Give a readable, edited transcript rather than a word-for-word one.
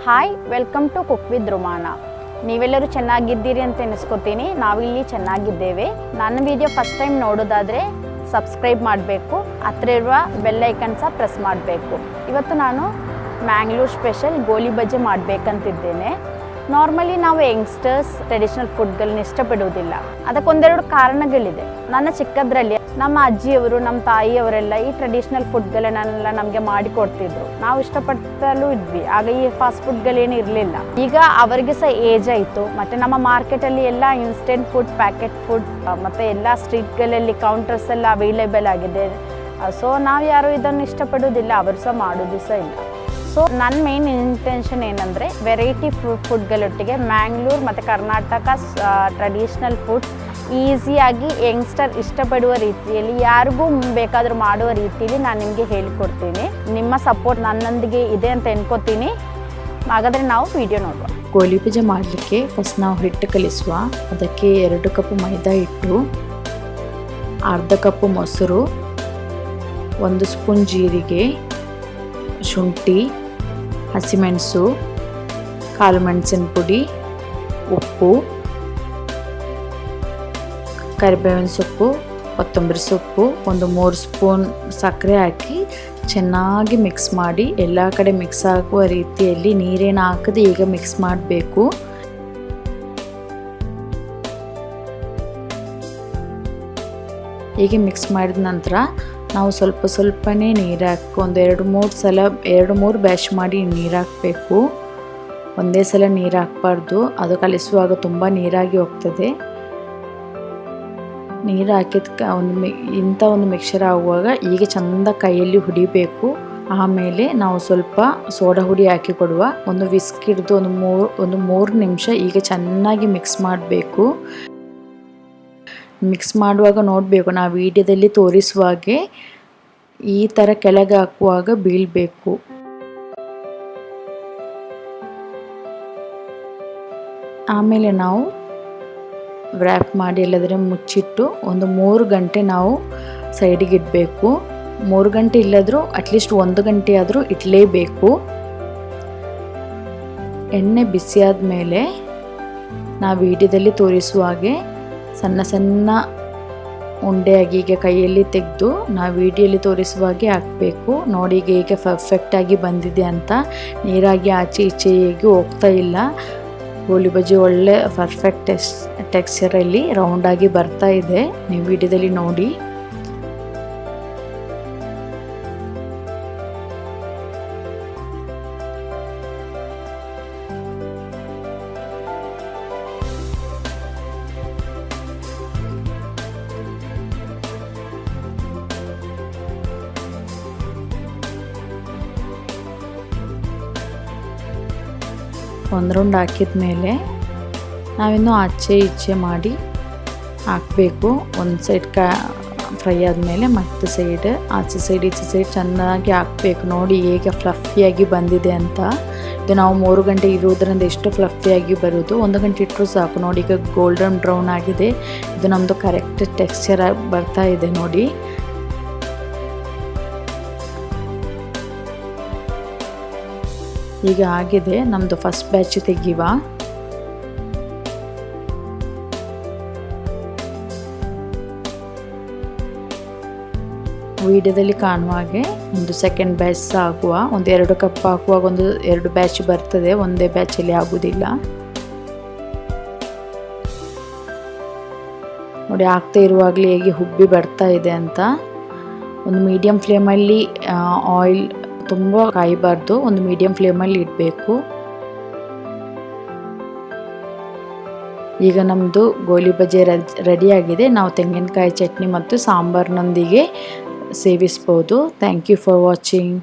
Hi, welcome to cook with Rumana. ನೀವೆಲ್ಲರೂ ಚೆನ್ನಾಗಿದ್ದೀರಿ ಅಂತ ಎನಿಸ್ಕೊತೀನಿ. ನಾವಿಲ್ಲಿ ಚೆನ್ನಾಗಿದ್ದೇವೆ. ನನ್ನ ವಿಡಿಯೋ ಫಸ್ಟ್ ಟೈಮ್ ನೋಡೋದಾದರೆ ಸಬ್ಸ್ಕ್ರೈಬ್ ಮಾಡಬೇಕು, ಹತ್ತಿರ ಇರುವ ಬೆಲ್ ಐಕನ್ ಸಹ ಪ್ರೆಸ್ ಮಾಡಬೇಕು. ಇವತ್ತು ನಾನು ಮ್ಯಾಂಗ್ಳೂರ್ ಸ್ಪೆಷಲ್ ಗೋಲಿ ಬಜೆ ಮಾಡಬೇಕಂತಿದ್ದೇನೆ. ನಾರ್ಮಲಿ ನಾವು ಯಂಗ್ಸ್ಟರ್ಸ್ ಟ್ರೆಡಿಷ್ನಲ್ ಫುಡ್ಗಳನ್ನ ಇಷ್ಟಪಡುವುದಿಲ್ಲ. ಅದಕ್ಕೊಂದೆರಡು ಕಾರಣಗಳಿದೆ. ನನ್ನ ಚಿಕ್ಕದ್ರಲ್ಲಿ ನಮ್ಮ ಅಜ್ಜಿಯವರು, ನಮ್ಮ ತಾಯಿಯವರೆಲ್ಲ ಈ ಟ್ರೆಡಿಷ್ನಲ್ ಫುಡ್ಗಳನ್ನೆಲ್ಲ ನಮಗೆ ಮಾಡಿಕೊಡ್ತಿದ್ರು. ನಾವು ಇಷ್ಟಪಟ್ಟಲ್ಲೂ ಇದ್ವಿ. ಆಗ ಈ ಫಾಸ್ಟ್ ಫುಡ್ಗಳೇನು ಇರಲಿಲ್ಲ. ಈಗ ಅವರಿಗೆ ಸಹ ಏಜ್ ಆಯಿತು. ಮತ್ತು ನಮ್ಮ ಮಾರ್ಕೆಟಲ್ಲಿ ಎಲ್ಲ ಇನ್ಸ್ಟೆಂಟ್ ಫುಡ್, ಪ್ಯಾಕೆಟ್ ಫುಡ್ ಮತ್ತು ಎಲ್ಲ ಸ್ಟ್ರೀಟ್ಗಳಲ್ಲಿ ಕೌಂಟರ್ಸ್ ಎಲ್ಲ ಅವೈಲೇಬಲ್ ಆಗಿದೆ. ಸೊ ನಾವು ಯಾರು ಇದನ್ನು ಇಷ್ಟಪಡೋದಿಲ್ಲ, ಅವರು ಸಹ ಮಾಡೋದು ಸಹ ಇಲ್ಲ. ಸೊ ನನ್ನ ಮೇನ್ ಇಂಟೆನ್ಷನ್ ಏನಂದರೆ ವೆರೈಟಿ ಫುಡ್ಗಳೊಟ್ಟಿಗೆ ಮ್ಯಾಂಗ್ಳೂರ್ ಮತ್ತು ಕರ್ನಾಟಕ ಟ್ರೆಡಿಷ್ನಲ್ ಫುಡ್ಸ್ ಈಸಿಯಾಗಿ ಯಂಗ್ಸ್ಟರ್ ಇಷ್ಟಪಡುವ ರೀತಿಯಲ್ಲಿ, ಯಾರಿಗೂ ಬೇಕಾದರೂ ಮಾಡುವ ರೀತಿಯಲ್ಲಿ ನಾನು ನಿಮಗೆ ಹೇಳಿಕೊಡ್ತೀನಿ. ನಿಮ್ಮ ಸಪೋರ್ಟ್ ನನ್ನೊಂದಿಗೆ ಇದೆ ಅಂತ ಎನ್ಕೋತೀನಿ. ಹಾಗಾದರೆ ನಾವು ವಿಡಿಯೋ ನೋಡುವ. ಗೋಲಿ ಬಜೆ ಮಾಡಲಿಕ್ಕೆ ಫಸ್ಟ್ ನಾವು ಹಿಟ್ಟು ಕಲಿಸುವ. ಅದಕ್ಕೆ 2 ಕಪ್ ಮೈದಾ ಹಿಟ್ಟು, ಅರ್ಧ ಕಪ್ ಮೊಸರು, 1 ಸ್ಪೂನ್ ಜೀರಿಗೆ, ಶುಂಠಿ, ಹಸಿಮೆಣಸು, ಕಾಳು ಮೆಣಸಿನ ಪುಡಿ, ಉಪ್ಪು, ಕರಿಬೇವಿನ ಸೊಪ್ಪು, ಕೊತ್ತಂಬರಿ ಸೊಪ್ಪು, 3 ಸ್ಪೂನ್ ಸಕ್ಕರೆ ಹಾಕಿ ಚೆನ್ನಾಗಿ ಮಿಕ್ಸ್ ಮಾಡಿ ಎಲ್ಲ ಕಡೆ ಮಿಕ್ಸ್ ಆಗುವ ರೀತಿಯಲ್ಲಿ ನೀರೇನು ಹಾಕದೆ ಈಗ ಮಿಕ್ಸ್ ಮಾಡಬೇಕು. ಹೀಗೆ ಮಿಕ್ಸ್ ಮಾಡಿದ ನಂತರ ನಾವು ಸ್ವಲ್ಪನೇ ನೀರು ಹಾಕಿ ಒಂದು 2-3 ಬ್ಯಾಶ್ ಮಾಡಿ ನೀರು ಹಾಕಬೇಕು. ಒಂದೇ ಸಲ ನೀರು ಹಾಕಬಾರ್ದು, ಅದು ಕಲಿಸುವಾಗ ತುಂಬ ನೀರಾಗಿ ಹೋಗ್ತದೆ. ನೀರು ಹಾಕಿದ ಒಂದು ಮಿಕ್ಸರ್ ಆಗುವಾಗ ಈಗ ಚೆಂದ ಕೈಯಲ್ಲಿ ಹುಡಿಬೇಕು. ಆಮೇಲೆ ನಾವು ಸ್ವಲ್ಪ ಸೋಡಾ ಹುಡಿ ಹಾಕಿ ಕೊಡುವ. ಒಂದು ವಿಸ್ಕ್ ಹಿಡಿದು ಒಂದು 3 ನಿಮಿಷ ಈಗ ಚೆನ್ನಾಗಿ ಮಿಕ್ಸ್ ಮಾಡಬೇಕು. ಮಿಕ್ಸ್ ಮಾಡುವಾಗ ನೋಡಬೇಕು, ನಾವು ವಿಡಿಯೋದಲ್ಲಿ ತೋರಿಸುವಾಗೆ ಈ ಥರ ಕೆಳಗೆ ಹಾಕುವಾಗ ಬೀಳಬೇಕು. ಆಮೇಲೆ ನಾವು ವ್ರ್ಯಾಪ್ ಮಾಡಿ ಇಲ್ಲದ್ರೆ ಮುಚ್ಚಿಟ್ಟು ಒಂದು 3 ಗಂಟೆ ನಾವು ಸೈಡಿಗೆ ಇಡಬೇಕು. 3 ಗಂಟೆ ಇಲ್ಲದ್ರೂ ಅಟ್ಲೀಸ್ಟ್ 1 ಗಂಟೆ ಆದರೂ ಇಡಲೇಬೇಕು. ಎಣ್ಣೆ ಬಿಸಿಯಾದ ಮೇಲೆ ನಾವು ವಿಡಿಯೋದಲ್ಲಿ ತೋರಿಸುವ ಹಾಗೆ ಸಣ್ಣ ಉಂಡೆಯಾಗಿ ಈಗ ಕೈಯಲ್ಲಿ ತೆಗೆದು ನಾವು ವಿಡಿಯೋಲಿ ತೋರಿಸುವ ಹಾಗೆ ಹಾಕಬೇಕು. ನೋಡಿ ಈಗ ಪರ್ಫೆಕ್ಟಾಗಿ ಬಂದಿದೆ ಅಂತ. ನೀರಾಗಿ ಆಚೆ ಈಚೆ ಹೇಗೆ ಹೋಗ್ತಾ ಇಲ್ಲ. ಗೋಲಿ ಬಜೆ ಒಳ್ಳೆ ಪರ್ಫೆಕ್ಟ್ ಟೆಕ್ಸ್ಚರಲ್ಲಿ ರೌಂಡಾಗಿ ಬರ್ತಾ ಇದೆ. ನೀವು ವಿಡಿಯೋದಲ್ಲಿ ನೋಡಿ. ಒಂದು ರೌಂಡ್ ಹಾಕಿದ ಮೇಲೆ ನಾವಿನ್ನೂ ಆಚೆ ಈಚೆ ಮಾಡಿ ಹಾಕಬೇಕು. ಒಂದು ಸೈಡ್ ಫ್ರೈ ಆದಮೇಲೆ ಮತ್ತೆ ಆಚೆ ಸೈಡ್ ಈಚೆ ಸೈಡ್ ಚೆನ್ನಾಗಿ ಹಾಕಬೇಕು. ನೋಡಿ ಹೇಗೆ ಫ್ಲಫಿಯಾಗಿ ಬಂದಿದೆ ಅಂತ. ಇದು ನಾವು 3 ಗಂಟೆ ಇರುವುದರಿಂದ ಎಷ್ಟು ಫ್ಲಫಿಯಾಗಿ ಬರೋದು. 1 ಗಂಟೆ ಇಟ್ಟರೂ ಸಾಕು. ನೋಡಿ ಈಗ ಗೋಲ್ಡನ್ ಬ್ರೌನ್ ಆಗಿದೆ. ಇದು ನಮ್ಮದು ಕರೆಕ್ಟ್ ಟೆಕ್ಸ್ಚರ್ ಬರ್ತಾ ಇದೆ ನೋಡಿ. ಈಗ ಆಗಿದೆ. ನಮ್ಮದು ಫಸ್ಟ್ ಬ್ಯಾಚ್ ತೆಗಿವ. ವಿಡಿಯೋದಲ್ಲಿ ಕಾಣುವ ಹಾಗೆ ಒಂದು ಸೆಕೆಂಡ್ ಬ್ಯಾಚ್ ಆಗುವ. ಒಂದು 2 ಕಪ್ ಹಾಕುವಾಗ 2 ಬ್ಯಾಚ್ ಬರ್ತದೆ, ಒಂದೇ ಬ್ಯಾಚಲ್ಲಿ ಆಗೋದಿಲ್ಲ. ನೋಡಿ ಆಗ್ತಾ ಇರುವಾಗಲೇ ಹೇಗೆ ಹುಬ್ಬಿ ಬರ್ತಾ ಇದೆ ಅಂತ. ಒಂದು ಮೀಡಿಯಂ ಫ್ಲೇಮಲ್ಲಿ ಆಯಿಲ್ ತುಂಬ ಕಾಯಬಾರ್ದು, ಒಂದು ಮೀಡಿಯಂ ಫ್ಲೇಮಲ್ಲಿ ಇಡಬೇಕು. ಈಗ ನಮ್ಮದು ಗೋಲಿ ಬಜೆ ರೆಡಿಯಾಗಿದೆ. ನಾವು ತೆಂಗಿನಕಾಯಿ ಚಟ್ನಿ ಮತ್ತು ಸಾಂಬಾರಿನೊಂದಿಗೆ ಸೇವಿಸ್ಬೋದು. Thank you for watching.